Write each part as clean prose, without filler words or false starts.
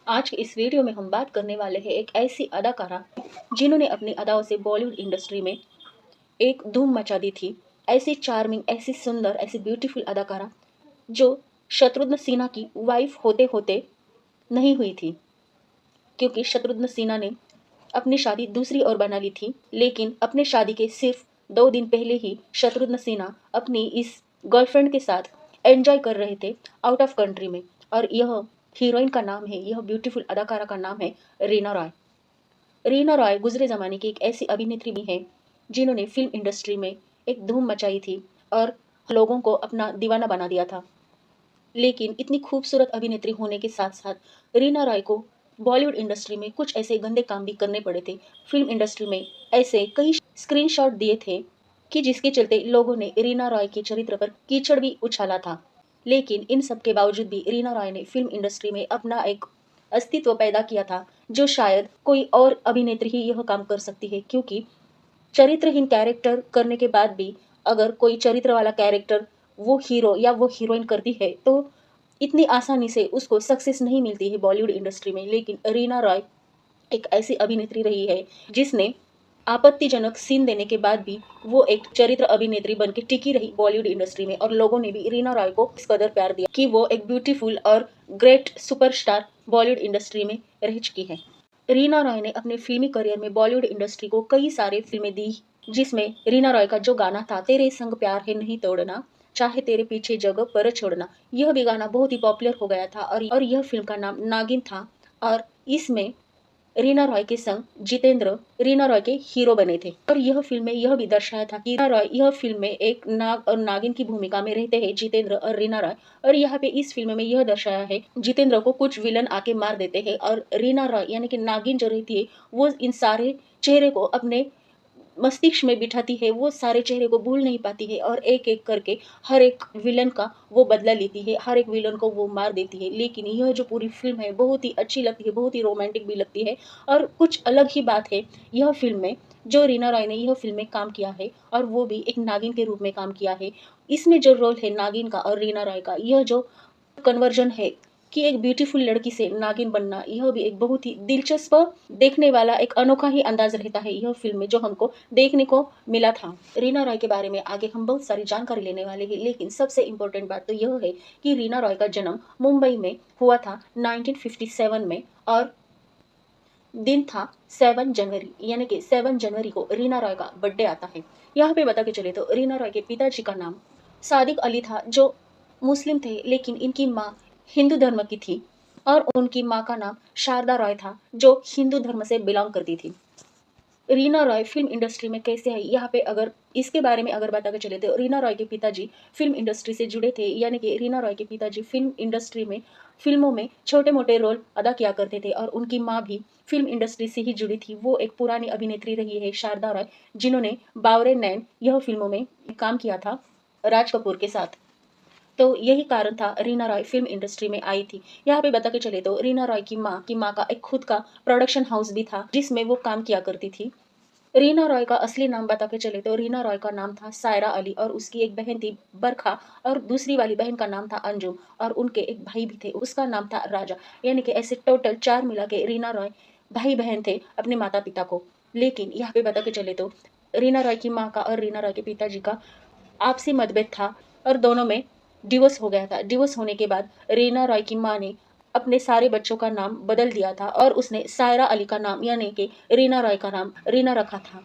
आज के इस वीडियो में हम बात करने वाले हैं एक ऐसी अदाकारा जिन्होंने अपनी अदाओं से बॉलीवुड इंडस्ट्री में एक धूम मचा दी थी। ऐसी चार्मिंग, ऐसी सुंदर, ऐसी ब्यूटीफुल अदाकारा जो शत्रुघ्न सिन्हा की वाइफ होते होते नहीं हुई थी, क्योंकि शत्रुघ्न सिन्हा ने अपनी शादी दूसरी ओर बना ली थी। लेकिन अपने शादी के सिर्फ 2 दिन पहले ही शत्रुघ्न सिन्हा अपनी इस गर्लफ्रेंड के साथ एंजॉय कर रहे थे आउट ऑफ कंट्री में। और यह हीरोइन का नाम है, यह ब्यूटीफुल अदाकारा का नाम है रीना रॉय। रीना रॉय गुजरे ज़माने की एक ऐसी अभिनेत्री भी है जिन्होंने फिल्म इंडस्ट्री में एक धूम मचाई थी और लोगों को अपना दीवाना बना दिया था। लेकिन इतनी खूबसूरत अभिनेत्री होने के साथ साथ रीना रॉय को बॉलीवुड इंडस्ट्री में कुछ ऐसे गंदे काम भी करने पड़े थे। फिल्म इंडस्ट्री में ऐसे कई स्क्रीनशॉट दिए थे कि जिसके चलते लोगों ने रीना रॉय के चरित्र पर कीचड़ भी उछाला था। लेकिन इन सब के बावजूद भी रीना रॉय ने फिल्म इंडस्ट्री में अपना एक अस्तित्व पैदा किया था, जो शायद कोई और अभिनेत्री ही यह काम कर सकती है। क्योंकि चरित्रहीन कैरेक्टर करने के बाद भी अगर कोई चरित्र वाला कैरेक्टर वो हीरो या वो हीरोइन करती है तो इतनी आसानी से उसको सक्सेस नहीं मिलती है बॉलीवुड इंडस्ट्री में। लेकिन रीना रॉय एक ऐसी अभिनेत्री रही है जिसने आपत्तिजनक सीन देने के बाद भी वो एक चरित्र अभिनेत्री बन के टिकी रही बॉलीवुड इंडस्ट्री में। और लोगों ने भी रीना रॉय को इस कदर प्यार दिया कि वो एक ब्यूटीफुल और ग्रेट सुपरस्टार बॉलीवुड इंडस्ट्री में रह चुकी है। रीना रॉय ने अपने फिल्मी करियर में बॉलीवुड इंडस्ट्री को कई सारे फिल्में दी, जिसमें रीना रॉय का जो गाना था तेरे संग प्यार है नहीं तोड़ना, चाहे तेरे पीछे जगह पर छोड़ना, यह भी गाना बहुत ही पॉपुलर हो गया था। और यह फिल्म का नाम नागिन था। और इसमें रीना रॉय के संग जितेंद्र रीना रॉय के हीरो बने थे। और यह फिल्म में यह भी दर्शाया था कि रीना रॉय यह फिल्म में एक नाग और नागिन की भूमिका में रहते हैं, जितेंद्र और रीना रॉय। और यहाँ पे इस फिल्म में यह दर्शाया है जितेंद्र को कुछ विलन आके मार देते हैं और रीना रॉय यानी कि नागिन जो रहती है वो इन सारे चेहरे को अपने मस्तिष्क में बिठाती है, वो सारे चेहरे को भूल नहीं पाती है और एक एक करके हर एक विलन का वो बदला लेती है, हर एक विलन को वो मार देती है। लेकिन यह जो पूरी फिल्म है बहुत ही अच्छी लगती है, बहुत ही रोमांटिक भी लगती है। और कुछ अलग ही बात है यह फिल्म में, जो रीना रॉय ने यह फिल्म में काम किया है और वो भी एक नागिन के रूप में काम किया है। इसमें जो रोल है नागिन का और रीना रॉय का, यह जो कन्वर्जन है कि एक ब्यूटीफुल लड़की से नागिन बनना, यह भी एक बहुत ही दिलचस्प, देखने वाला एक अनोखा ही अंदाज रहता है यह फिल्म में, जो हमको देखने को मिला था। रीना रॉय के बारे में आगे हम बहुत सारी जानकारी लेने वाले हैं, लेकिन सबसे इम्पोर्टेंट बात तो यह है कि रीना रॉय का जन्म मुंबई में हुआ था 1957 में। और दिन था 7 जनवरी, यानी कि 7 जनवरी को रीना रॉय का बर्थडे आता है। यहाँ पे बता के चले तो रीना रॉय के पिताजी का नाम सादिक अली था, जो मुस्लिम थे, लेकिन इनकी माँ हिंदू धर्म की थी। और उनकी माँ का नाम शारदा रॉय था, जो हिंदू धर्म से बिलोंग करती थी। रीना रॉय फिल्म इंडस्ट्री में कैसे आई, यहाँ पे अगर इसके बारे में अगर बता के चले तो रीना रॉय के पिताजी फिल्म इंडस्ट्री से जुड़े थे, यानी कि रीना रॉय के पिताजी फिल्म इंडस्ट्री में फिल्मों में छोटे मोटे रोल अदा किया करते थे। और उनकी माँ भी फिल्म इंडस्ट्री से ही जुड़ी थी, वो एक पुरानी अभिनेत्री रही है शारदा रॉय, जिन्होंने बावरे नैन यह फिल्मों में काम किया था राज कपूर के साथ। तो यही कारण था रीना रॉय फिल्म इंडस्ट्री में आई थी। यहाँ पे बता के चले तो रीना रॉय की माँ का एक खुद का प्रोडक्शन हाउस भी था जिसमें वो काम किया करती थी। रीना रॉय का असली नाम बता के चले तो रीना रॉय का नाम था सायरा अली, और उसकी एक बहन थी बरखा, और दूसरी वाली बहन का नाम था अंजुम, और उनके एक भाई भी थे, उसका नाम था राजा। यानी कि ऐसे टोटल 4 मिला के रीना रॉय भाई बहन थे अपने माता पिता को। लेकिन यहाँ पे बता के चले तो रीना रॉय की माँ का और रीना रॉय के पिताजी का आपसी मतभेद था और दोनों में डिवोर्स हो गया था। डिवोर्स होने के बाद रीना रॉय की माँ ने अपने सारे बच्चों का नाम बदल दिया था और उसने सायरा अली का नाम यानी कि रीना रॉय का नाम रीना रखा था।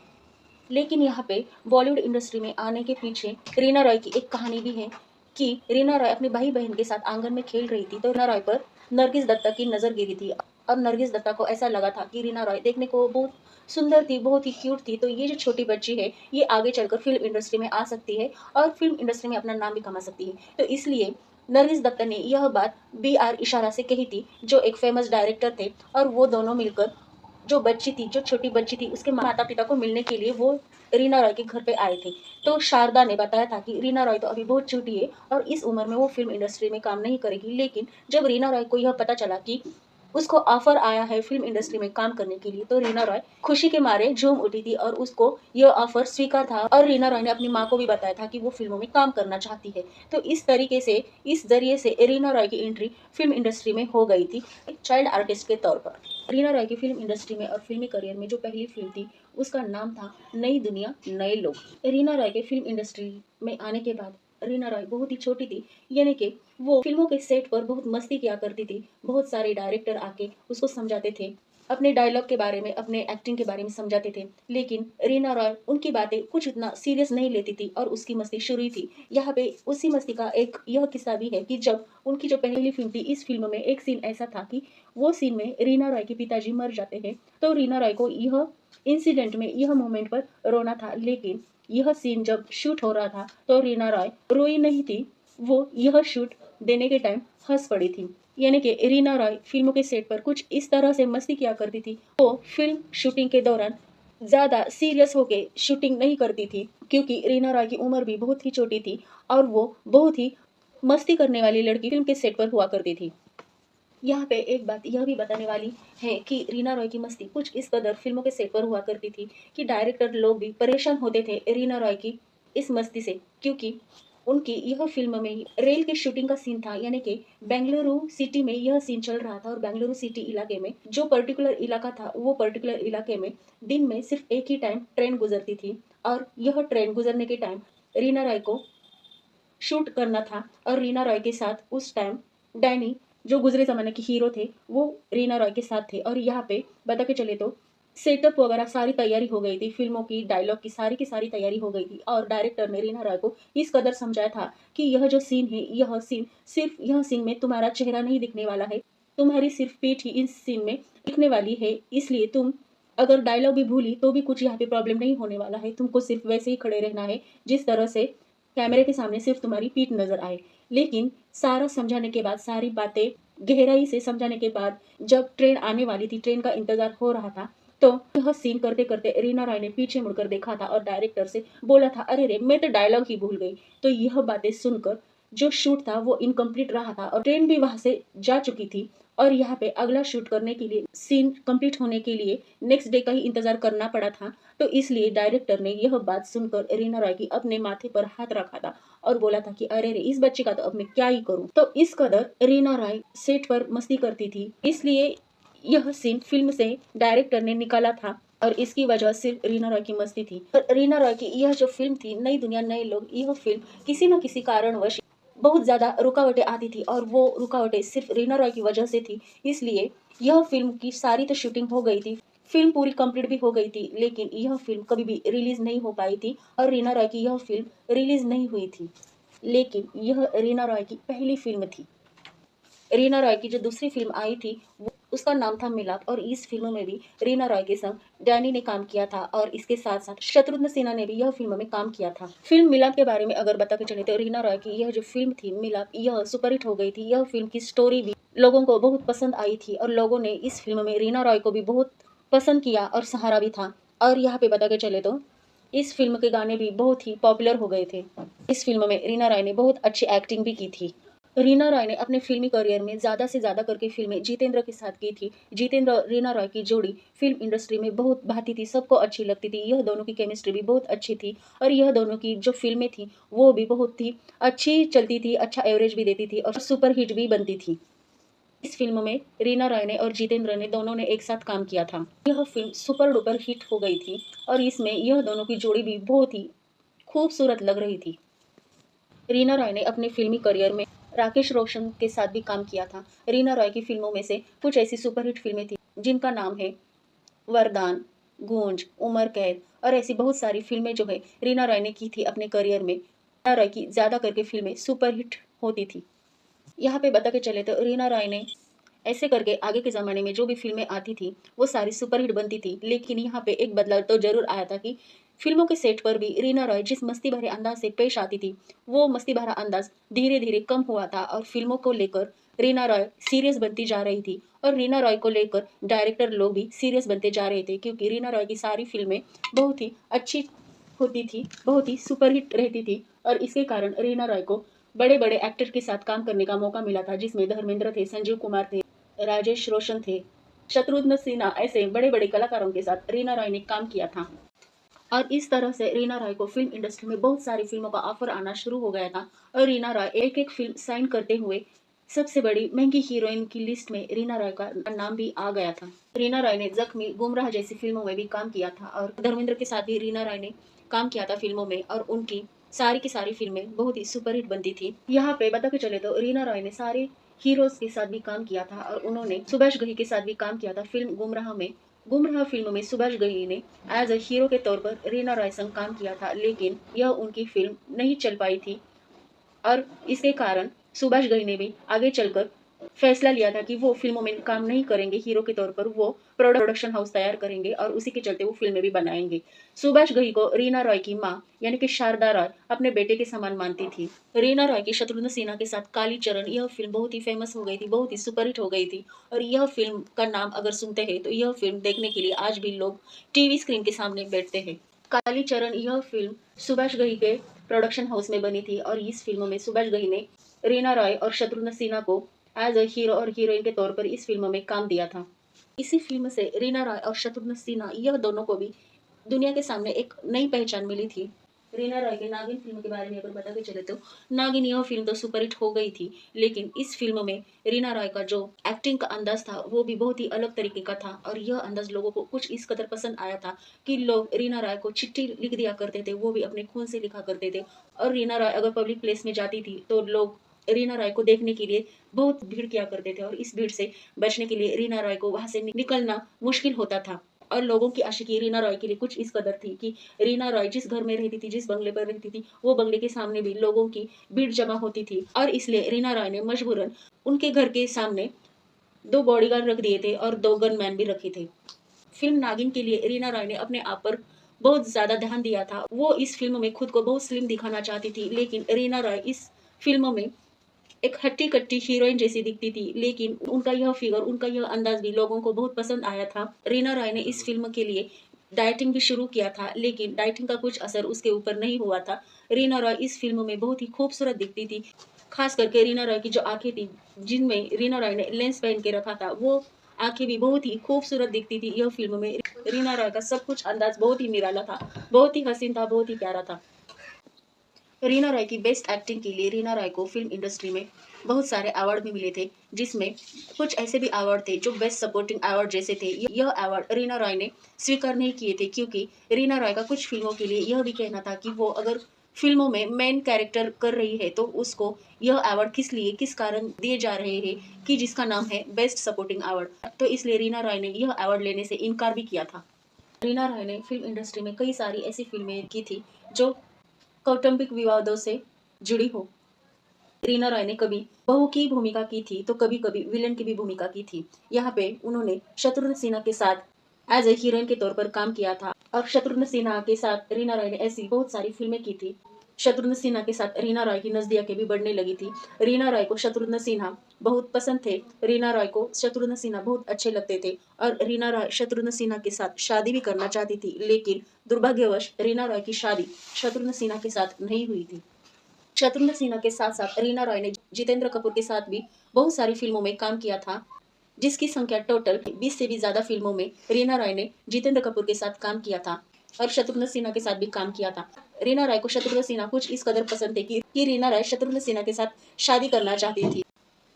लेकिन यहाँ पे बॉलीवुड इंडस्ट्री में आने के पीछे रीना रॉय की एक कहानी भी है कि रीना रॉय अपने भाई बहन के साथ आंगन में खेल रही थी तो रीना रॉय पर नरगिस दत्ता की नज़र गिरी थी। और नरगिस दत्ता को ऐसा लगा था कि रीना रॉय देखने को बहुत सुंदर थी, बहुत ही क्यूट थी, तो ये जो छोटी बच्ची है ये आगे चलकर फिल्म इंडस्ट्री में आ सकती है और फिल्म इंडस्ट्री में अपना नाम भी कमा सकती है। तो इसलिए नरगिस दत्ता ने यह बात B.R. इशारा से कही थी, जो एक फेमस डायरेक्टर थे। और वो दोनों मिलकर जो बच्ची थी, जो छोटी बच्ची थी, उसके माता पिता को मिलने के लिए वो रीना रॉय के घर पे आए थे। तो शारदा ने बताया था कि रीना रॉय तो अभी बहुत छोटी है और इस उम्र में वो फिल्म इंडस्ट्री में काम नहीं करेगी। लेकिन जब रीना रॉय को यह पता चला कि उसको ऑफर आया है फिल्म इंडस्ट्री में काम करने के लिए, तो रीना रॉय खुशी के मारे झूम उठी थी और उसको यह ऑफर स्वीकार था। और रीना रॉय ने अपनी माँ को भी बताया था कि वो फिल्मों में काम करना चाहती है। तो इस तरीके से, इस जरिए से रीना रॉय की एंट्री फिल्म इंडस्ट्री में हो गई थी चाइल्ड आर्टिस्ट के तौर पर। रीना रॉय की फिल्म इंडस्ट्री में और फिल्मी करियर में जो पहली फिल्म थी उसका नाम था नई दुनिया नए लोग। रीना रॉय के फिल्म इंडस्ट्री में आने के बाद रीना रॉय बहुत ही छोटी थी, यानी कि वो फिल्मों के सेट पर बहुत मस्ती किया करती थी। बहुत सारे डायरेक्टर आके उसको समझाते थे, अपने डायलॉग के बारे में, अपने एक्टिंग के बारे में समझाते थे, लेकिन रीना रॉय उनकी बातें कुछ इतना सीरियस नहीं लेती थी और उसकी मस्ती शुरू ही थी। यहाँ पे उसी मस्ती का एक यह किस्सा भी है कि जब उनकी जो पहली फिल्म थी, इस फिल्म में एक सीन ऐसा था कि वो सीन में रीना रॉय के पिताजी मर जाते हैं, तो रीना रॉय को यह इंसिडेंट में, यह मोमेंट पर रोना था। लेकिन यह सीन जब शूट हो रहा था तो रीना रॉय रोई नहीं थी, वो यह शूट देने के टाइम हंस पड़ी थी। यानी कि रीना रॉय फिल्मों के सेट पर कुछ इस तरह से मस्ती किया करती थी। वो फिल्म शूटिंग के दौरान ज्यादा सीरियस होके शूटिंग नहीं करती थी, क्योंकि रीना रॉय की उम्र भी बहुत ही छोटी थी और वो बहुत ही मस्ती करने वाली लड़की फिल्म के सेट पर हुआ करती थी। यहाँ पे एक बात यह भी बताने वाली है कि रीना रॉय की मस्ती कुछ इस कदर फिल्मों के सेट पर हुआ करती थी कि डायरेक्टर लोग भी परेशान होते थे रीना रॉय की इस मस्ती से, क्योंकि उनकी यह फिल्म में रेल की शूटिंग का सीन था। यानी कि बेंगलुरु सिटी में यह सीन चल रहा था और बेंगलुरु सिटी इलाके में जो पर्टिकुलर इलाका था, वो पर्टिकुलर इलाके में दिन में सिर्फ एक ही टाइम ट्रेन गुजरती थी और यह ट्रेन गुजरने के टाइम रीना रॉय को शूट करना था। और रीना रॉय के साथ उस टाइम डैनी, जो गुजरे जमाने के हीरो थे, वो रीना रॉय के साथ थे। और यहाँ पे बता के चले तो सेटअप वगैरह सारी तैयारी हो गई थी, फिल्मों की डायलॉग की सारी तैयारी हो गई थी और डायरेक्टर ने रीना रॉय को इस कदर समझाया था कि यह जो सीन है, यह सीन सिर्फ यह सीन में तुम्हारा चेहरा नहीं दिखने वाला है, तुम्हारी सिर्फ पीठ ही इस सीन में दिखने वाली है, इसलिए तुम अगर डायलॉग भी भूली तो भी कुछ यहाँ पे प्रॉब्लम नहीं होने वाला है, तुमको सिर्फ वैसे ही खड़े रहना है जिस तरह से कैमरे के सामने सिर्फ तुम्हारी पीठ नजर आए। लेकिन सारा समझाने के बाद, सारी बातें गहराई से समझाने के बाद, जब ट्रेन आने वाली थी, ट्रेन का इंतजार हो रहा था, तो यह सीन करते करते रीना रॉय ने पीछे मुड़कर देखा था और डायरेक्टर से बोला था, अरे रे मैं तो डायलॉग ही भूल गई। तो यह बातें सुनकर जो शूट था वो इनकम्प्लीट रहा था और ट्रेन भी वहां से जा चुकी थी और यहाँ पे अगला शूट करने के लिए, सीन कंप्लीट होने के लिए नेक्स्ट डे का ही इंतजार करना पड़ा था। तो इसलिए डायरेक्टर ने यह बात सुनकर रीना रॉय की अपने माथे पर हाथ रखा था और बोला था कि अरे रे इस बच्चे का तो अब मैं क्या ही करूं। तो इस कदर रीना रॉय सेट पर मस्ती करती थी, इसलिए यह सीन फिल्म से डायरेक्टर ने निकाला था और इसकी वजह सिर्फ रीना रॉय की मस्ती थी। और रीना रॉय की यह जो फिल्म थी नई दुनिया नए लोग, यह फिल्म किसी न किसी कारणवश बहुत ज्यादा रुकावटें आती थी और वो रुकावटें सिर्फ रीना रॉय की वजह से थी। इसलिए यह फिल्म की सारी तो शूटिंग हो गई थी, फिल्म पूरी कंप्लीट भी हो गई थी, लेकिन यह फिल्म कभी भी रिलीज नहीं हो पाई थी और रीना रॉय की यह फिल्म रिलीज नहीं हुई थी। लेकिन यह रीना रॉय की पहली फिल्म थी। रीना रॉय की जो दूसरी फिल्म आई थी वो उसका नाम था मिलाप और इस फिल्म में भी रीना रॉय के संग डैनी ने काम किया था और इसके साथ साथ शत्रुघ्न सिन्हा ने भी यह फिल्म में काम किया था। फिल्म मिलाप के बारे में अगर बता के चले तो रीना रॉय की यह जो फिल्म थी मिलाप, यह सुपरहिट हो गई थी। यह फिल्म की स्टोरी भी लोगों को बहुत पसंद आई थी और लोगों ने इस फिल्म में रीना रॉय को भी बहुत पसंद किया और सहारा भी था। और यहाँ पे बता के चले तो इस फिल्म के गाने भी बहुत ही पॉपुलर हो गए थे। इस फिल्म में रीना रॉय ने बहुत अच्छी एक्टिंग भी की थी। रीना रॉय ने अपने फिल्मी करियर में ज्यादा से ज्यादा करके फिल्में जितेंद्र के साथ की थी। जितेंद्र और रीना रॉय की जोड़ी फिल्म इंडस्ट्री में बहुत भाती थी, सबको अच्छी लगती थी। यह दोनों की केमिस्ट्री भी बहुत अच्छी थी और यह दोनों की जो फिल्में थी वो भी बहुत ही अच्छी चलती थी, अच्छा एवरेज भी देती थी और सुपर हिट भी बनती थी। इस फिल्म में रीना रॉय ने और जितेंद्र ने दोनों ने एक साथ काम किया था। यह फिल्म सुपर डुपर हिट हो गई थी और इसमें यह दोनों की जोड़ी भी बहुत ही खूबसूरत लग रही थी। रीना रॉय ने अपने फिल्मी करियर में राकेश रोशन के साथ भी काम किया था। रीना रॉय की फिल्मों में से कुछ ऐसी सुपरहिट फिल्में थी जिनका नाम है वरदान, गूंज, उमर कैद और ऐसी बहुत सारी फिल्में जो है रीना रॉय ने की थी अपने करियर में। रीना रॉय की ज्यादा करके फिल्में सुपरहिट होती थी। यहाँ पे बता के चले तो रीना रॉय ने ऐसे करके आगे के ज़माने में जो भी फ़िल्में आती थी वो सारी सुपरहिट बनती थी। लेकिन यहाँ पे एक बदलाव तो ज़रूर आया था कि फ़िल्मों के सेट पर भी रीना रॉय जिस मस्ती भरे अंदाज से पेश आती थी, वो मस्ती भरा अंदाज धीरे धीरे कम हुआ था और फिल्मों को लेकर रीना रॉय सीरियस बनती जा रही थी और रीना रॉय को लेकर डायरेक्टर लोग भी सीरियस बनते जा रहे थे, क्योंकि रीना रॉय की सारी फिल्में बहुत ही अच्छी होती थी, बहुत ही सुपरहिट रहती थी और इसके कारण रीना रॉय को बड़े बड़े एक्टर के साथ काम करने का मौका मिला था, जिसमें धर्मेंद्र थे, संजीव कुमार थे, राजेश रोशन थे, शत्रुघ्न सिन्हा, ऐसे बड़े बड़े कलाकारों के साथ रीना रॉय ने काम किया था। और इस तरह से रीना रॉय को फिल्म इंडस्ट्री में बहुत सारी फिल्मों का ऑफर आना शुरू हो गया था और रीना रॉय एक एक फिल्म साइन करते हुए सबसे बड़ी महंगी हीरोइन की लिस्ट में रीना रॉय का नाम भी आ गया था। रीना रॉय ने जख्मी, गुमराह जैसी फिल्मों में भी काम किया था और धर्मेंद्र के साथ भी रीना रॉय ने काम किया था फिल्मों में और उनकी सारी की सारी फिल्में बहुत ही सुपरहिट बनती थी। यहाँ पे बता के चले तो रीना रॉय ने सारे हीरोज के साथ भी काम किया था और उन्होंने सुभाष घई के साथ भी काम किया था फिल्म गुमराह में। गुमराह फिल्म में सुभाष घई ने एज अ हीरो के तौर पर रीना रॉय संग काम किया था, लेकिन यह उनकी फिल्म नहीं चल पाई थी और इसके कारण सुभाष घई ने भी आगे चलकर फैसला लिया था कि वो फिल्मों में काम नहीं करेंगे हीरो के तौर पर, वो प्रोडक्शन हाउस तैयार करेंगे और उसी के चलते वो फिल्में भी बनाएंगे। सुभाष घई को रीना रॉय की माँ यानी कि शारदा रॉय अपने बेटे के समान मानती थी। रीना रॉय की शत्रुघ्न सिन्हा के साथ काली चरण यह फिल्म बहुत ही फेमस हो गई थी, बहुत ही सुपरहिट हो गई थी और यह फिल्म का नाम अगर सुनते हैं तो यह फिल्म देखने के लिए आज भी लोग टीवी स्क्रीन के सामने बैठते हैं। काली चरण यह फिल्म सुभाष घई के प्रोडक्शन हाउस में बनी थी और इस फिल्म में सुभाष घई ने रीना रॉय और शत्रुघ्न सिन्हा को एज अ हीरो और हीरोइन के तौर पर इस फिल्म में काम दिया था। इसी फिल्म से रीना रॉय और शत्रुघ्न सिन्हा यह दोनों को भी दुनिया के सामने एक नई पहचान मिली थी। रीना रॉय के नागिन फिल्म के बारे में अगर बताते चले तो नागिन यह फिल्म तो सुपरहिट हो गई थी, लेकिन इस फिल्म में रीना रॉय का जो एक्टिंग का अंदाज था वो भी बहुत ही अलग तरीके का था और यह अंदाज लोगों को कुछ इस कदर पसंद आया था कि लोग रीना रॉय को चिट्ठी लिख दिया करते थे, वो भी अपने खून से लिखा करते थे। और रीना रॉय अगर पब्लिक प्लेस में जाती थी तो लोग रीना रॉय को देखने के लिए बहुत भीड़ किया करते थे और इस भीड़ से बचने के लिए रीना रॉय को वहां से निकलना मुश्किल होता था। और लोगों की आशिकी रीना रॉय के लिए कुछ इस कदर थी कि रीना रॉय जिस घर में रहती थी, जिस बंगले पर रहती थी, वो बंगले के सामने भी लोगों की भीड़ जमा होती थी और इसलिए रीना रॉय ने मजबूरन उनके घर के सामने 2 बॉडीगार्ड रख दिए थे और 2 गनमैन भी रखे थे। फिल्म नागिन के लिए रीना रॉय ने अपने आप पर बहुत ज्यादा ध्यान दिया था। वो इस फिल्म में खुद को बहुत स्लिम दिखाना चाहती थी, लेकिन रीना रॉय इस फिल्म में एक हट्टी-कट्टी हीरोइन जैसी दिखती थी, लेकिन उनका यह फिगर, उनका यह अंदाज भी लोगों को बहुत पसंद आया था। रीना रॉय ने इस फिल्म के लिए डाइटिंग भी शुरू किया था, लेकिन डाइटिंग का कुछ असर उसके ऊपर नहीं हुआ था। रीना रॉय इस फिल्म में बहुत ही खूबसूरत दिखती थी। खास करके रीना रॉय की जो आंखें थी, जिनमें रीना रॉय ने लेंस पहन के रखा था, वो आंखें भी बहुत ही खूबसूरत दिखती थी। यह फिल्म में रीना रॉय का सब कुछ अंदाज बहुत ही निराला था, बहुत ही हसीन था, बहुत ही प्यारा था। रीना रॉय की बेस्ट एक्टिंग के लिए रीना रॉय को फिल्म इंडस्ट्री में बहुत सारे अवार्ड भी मिले थे, जिसमें कुछ ऐसे भी अवार्ड थे जो बेस्ट सपोर्टिंग अवार्ड जैसे थे। यह अवार्ड रीना रॉय ने स्वीकार नहीं किए थे, क्योंकि रीना रॉय का कुछ फिल्मों के लिए यह भी कहना था कि वो अगर फिल्मों में मेन कैरेक्टर कर रही है तो उसको यह अवार्ड किस लिए, किस कारण दिए जा रहे हैं कि जिसका नाम है बेस्ट सपोर्टिंग अवार्ड। तो इसलिए रीना रॉय ने यह अवार्ड लेने से इनकार भी किया था। रीना रॉय ने फिल्म इंडस्ट्री में कई सारी ऐसी फिल्में की थी जो कौटुंबिक विवादों से जुड़ी हो। रीना रॉय ने कभी बहू की भूमिका की थी तो कभी कभी विलन की भी भूमिका की थी। यहाँ पे उन्होंने शत्रुघ्न सिन्हा के साथ एज ए हीरोइन के तौर पर काम किया था और शत्रुघ्न सिन्हा के साथ रीना रॉय ने ऐसी बहुत सारी फिल्में की थी। शत्रुघ्न सिन्हा के साथ रीना रॉय की नजदीकें भी बढ़ने लगी थी। रीना रॉय को शत्रुघ्न सिन्हा बहुत पसंद थे, रीना रॉय को शत्रुघ्न सिन्हा बहुत अच्छे लगते थे और रीना रॉय शत्रुघ्न सिन्हा के साथ शादी भी करना चाहती थी, लेकिन दुर्भाग्यवश रीना रॉय की शादी शत्रुघ्न सिन्हा के साथ नहीं हुई थी। शत्रुघ्न सिन्हा के साथ साथ रीना रॉय ने जितेंद्र कपूर के साथ भी बहुत सारी फिल्मों में काम किया था, जिसकी संख्या टोटल 20 से भी ज्यादा फिल्मों में रीना रॉय ने जितेंद्र कपूर के साथ काम किया था और शत्रुघ्न सिन्हा के साथ भी काम किया था। रीना रॉय को शत्रुघ्न सिन्हा कुछ इस कदर पसंद थे कि रीना रॉय शत्रुघ्न सिन्हा के साथ शादी करना चाहती थी।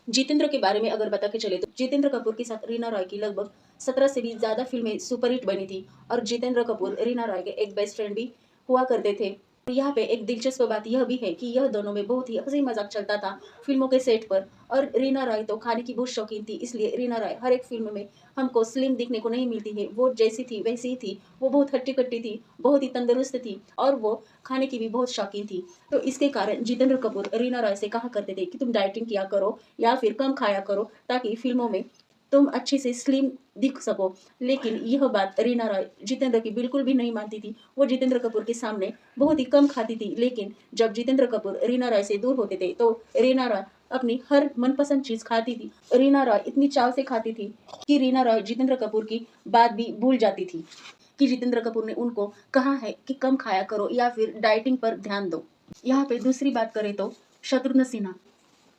जितेंद्र के बारे में अगर बता के चले तो जितेंद्र कपूर के साथ रीना रॉय की लगभग 17 से भी ज्यादा फिल्में सुपरहिट बनी थी और जितेंद्र कपूर रीना रॉय के एक बेस्ट फ्रेंड भी हुआ करते थे। और यहाँ पे एक दिलचस्प बात यह भी है कि यह दोनों में बहुत ही हंसी मजाक चलता था फिल्मों के सेट पर। और रीना रॉय तो खाने की बहुत शौकीन थी, इसलिए रीना रॉय हर एक फिल्म में हमको स्लिम दिखने को नहीं मिलती है, वो जैसी थी वैसी ही थी। वो बहुत हट्टी कट्टी थी, बहुत ही तंदुरुस्त थी और वो खाने की भी बहुत शौकीन थी। तो इसके कारण जितेंद्र कपूर रीना रॉय से कहा करते थे कि तुम डाइटिंग किया करो या फिर कम खाया करो ताकि फिल्मों में तुम अच्छे से स्लिम दिख सको। लेकिन यह बात रीना रॉय जितेंद्र की बिल्कुल भी नहीं मानती थी। वो जितेंद्र कपूर के सामने बहुत ही कम खाती थी, लेकिन जब जितेंद्र कपूर रीना रॉय से दूर होते थे तो रीना रॉय अपनी हर मनपसंद चीज खाती थी। रीना रॉय इतनी चाव से खाती थी कि रीना रॉय जितेंद्र कपूर की बात भी भूल जाती थी कि जितेंद्र कपूर ने उनको कहा है कि कम खाया करो या फिर डाइटिंग पर ध्यान दो। यहाँ पे दूसरी बात करें तो शत्रुघ्न सिन्हा,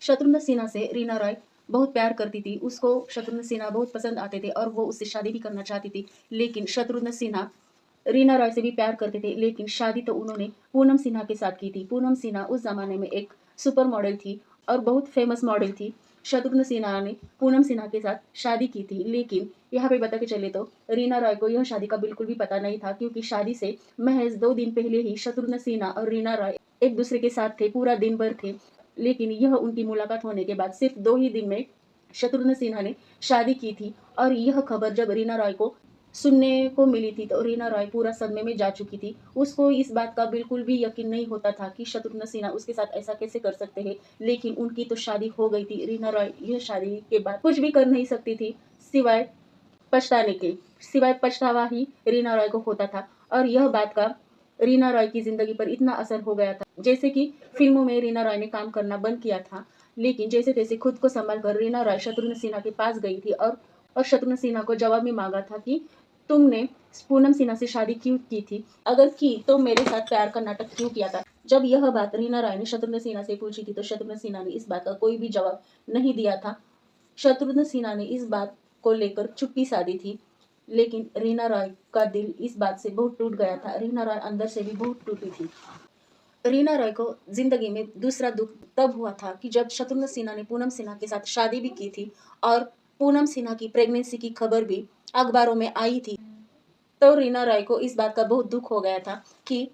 शत्रुघ्न सिन्हा से रीना रॉय बहुत प्यार करती थी, उसको शत्रुघ्न सिन्हा बहुत पसंद आते थे और वो उससे शादी भी करना चाहती थी। लेकिन शत्रुघ्न सिन्हा रीना रॉय से भी प्यार करते थे, लेकिन शादी तो उन्होंने पूनम सिन्हा के साथ की थी। पूनम सिन्हा उस जमाने में एक सुपर मॉडल थी और बहुत फेमस मॉडल थी। शत्रुघ्न सिन्हा ने पूनम सिन्हा के साथ शादी की थी, लेकिन यहाँ पे बता के चले तो रीना रॉय को यह शादी का बिल्कुल भी पता नहीं था, क्योंकि शादी से महज 2 दिन पहले ही शत्रुघ्न सिन्हा और रीना रॉय एक दूसरे के साथ थे, पूरा दिन भर थे। लेकिन यह उनकी मुलाकात होने के बाद सिर्फ 2 ही दिन में शत्रुघ्न सिन्हा ने शादी की थी। और यह खबर जब रीना रॉय को सुनने को मिली थी तो रीना रॉय पूरा सदमे में जा चुकी थी। उसको इस बात का बिल्कुल भी यकीन नहीं होता था कि शत्रुघ्न सिन्हा उसके साथ ऐसा कैसे कर सकते हैं। लेकिन उनकी तो शादी हो गई थी। रीना रॉय यह शादी के बाद कुछ भी कर नहीं सकती थी सिवाय पछताने के। सिवाय पछतावा ही रीना रॉय को होता था। और यह बात का रीना रॉय की जिंदगी पर इतना असर हो गया था, जैसे कि फिल्मों में रीना रॉय ने काम करना बंद किया था। लेकिन जैसे तैसे खुद को संभाल कर रीना रॉय शत्रुघ्न सिन्हा के पास गई थी और शत्रुघ्न सिन्हा को जवाब में मांगा था कि तुमने पूनम सिन्हा से शादी क्यों की थी, अगर की तो मेरे साथ प्यार का नाटक क्यों किया था। जब यह बात रीना रॉय ने शत्रुघ्न सिन्हा से पूछी थी तो शत्रुघ्न सिन्हा ने इस बात का कोई भी जवाब नहीं दिया था। शत्रुघ्न सिन्हा ने इस बात को लेकर चुप्पी साधी थी। लेकिन रीना रॉय का दिल इस बात से बहुत टूट गया था। रीना रॉय अंदर से भी बहुत टूटी थी। रीना रॉय को जिंदगी में दूसरा दुख तब हुआ था कि जब शत्रुघ्न सिन्हा ने पूनम सिन्हा के साथ शादी भी की थी और पूनम सिन्हा की प्रेगनेंसी की खबर भी अखबारों में आई थी। तो रीना रॉय को इस बात का बहुत दुख हो गया था कि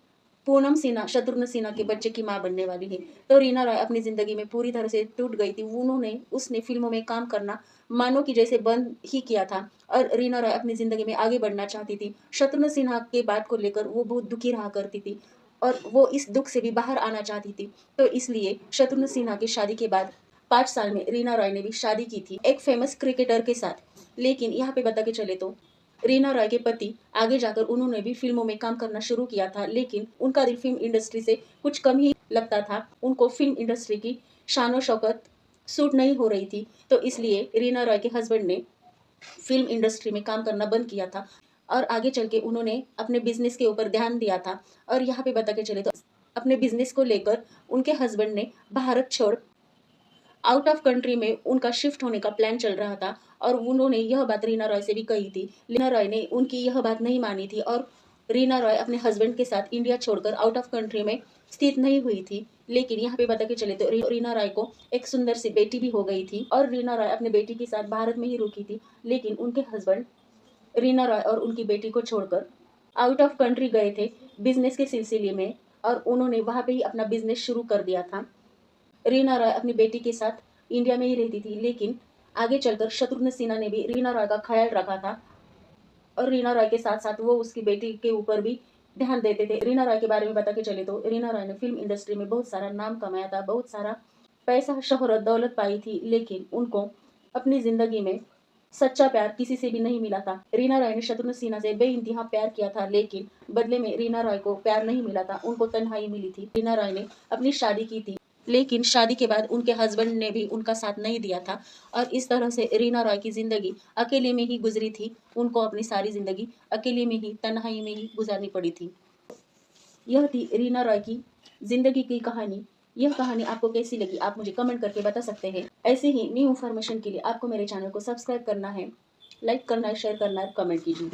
पूनम सिन्हा शत्रुघ्न सिन्हा के बच्चे की मां बनने वाली है। तो रीना रॉय अपनी जिंदगी में पूरी तरह से टूट गई थी। उसने फिल्मों में काम करना मानो कि जैसे बंद ही किया था और रीना रॉय अपनी जिंदगी में आगे बढ़ना चाहती थी। शत्रुघ्न सिन्हा के बात को लेकर वो बहुत दुखी रहा करती थी और वो इस दुख से भी बाहर आना चाहती थी। तो इसलिए शत्रुघ्न सिन्हा की शादी के बाद 5 साल में रीना रॉय ने भी शादी की थी एक फेमस क्रिकेटर के साथ। लेकिन यहाँ पे बता के चले तो रीना रॉय के पति आगे जाकर उन्होंने भी फिल्मों में काम करना शुरू किया था, लेकिन उनका दिल फिल्म इंडस्ट्री से कुछ कम ही लगता था। उनको फिल्म इंडस्ट्री की शान और शौकत सूट नहीं हो रही थी। तो इसलिए रीना रॉय के हस्बैंड ने फिल्म इंडस्ट्री में काम करना बंद किया था और आगे चल के उन्होंने अपने बिजनेस के ऊपर ध्यान दिया था। और यहाँ पे बता के चले तो अपने बिजनेस को लेकर उनके हस्बैंड ने भारत छोड़ आउट ऑफ कंट्री में उनका शिफ्ट होने का प्लान चल रहा था और उन्होंने यह बात रीना रॉय से भी कही थी। रीना रॉय ने उनकी यह बात नहीं मानी थी और रीना रॉय अपने हस्बैंड के साथ इंडिया छोड़कर आउट ऑफ कंट्री में स्थित नहीं हुई थी। लेकिन यहाँ पे बता के चले तो रीना रॉय को एक सुंदर सी बेटी भी हो गई थी और रीना रॉय अपने बेटी के साथ भारत में ही रुकी थी। लेकिन उनके हस्बैंड रीना रॉय और उनकी बेटी को छोड़कर आउट ऑफ कंट्री गए थे बिजनेस के सिलसिले में और उन्होंने वहां पे ही अपना बिजनेस शुरू कर दिया था। रीना रॉय अपनी बेटी के साथ इंडिया में ही रहती थी, लेकिन आगे चलकर शत्रुघ्न सिन्हा ने भी रीना रॉय का ख्याल रखा था और रीना रॉय के साथ साथ वो उसकी बेटी के ऊपर भी ध्यान देते थे। रीना रॉय के बारे में बता के चले तो रीना रॉय ने फिल्म इंडस्ट्री में बहुत सारा नाम कमाया था, बहुत सारा पैसा शोहरत दौलत पाई थी, लेकिन उनको अपनी जिंदगी में सच्चा प्यार किसी से भी नहीं मिला था। रीना रॉय ने शत्रुघ्न सिन्हा से बेइंतहा प्यार किया था, लेकिन बदले में रीना रॉय को प्यार नहीं मिला था, उनको तन्हाई मिली थी। रीना रॉय ने अपनी शादी की थी, लेकिन शादी के बाद उनके हस्बैंड ने भी उनका साथ नहीं दिया था और इस तरह से रीना रॉय की जिंदगी अकेले में ही गुजरी थी। उनको अपनी सारी जिंदगी अकेले में ही तन्हाई में ही गुजारनी पड़ी थी। यह थी रीना रॉय की जिंदगी की कहानी। यह कहानी आपको कैसी लगी आप मुझे कमेंट करके बता सकते हैं। ऐसे ही न्यू इन्फॉर्मेशन के लिए आपको मेरे चैनल को सब्सक्राइब करना है, लाइक करना है, शेयर करना है, कमेंट कीजिए।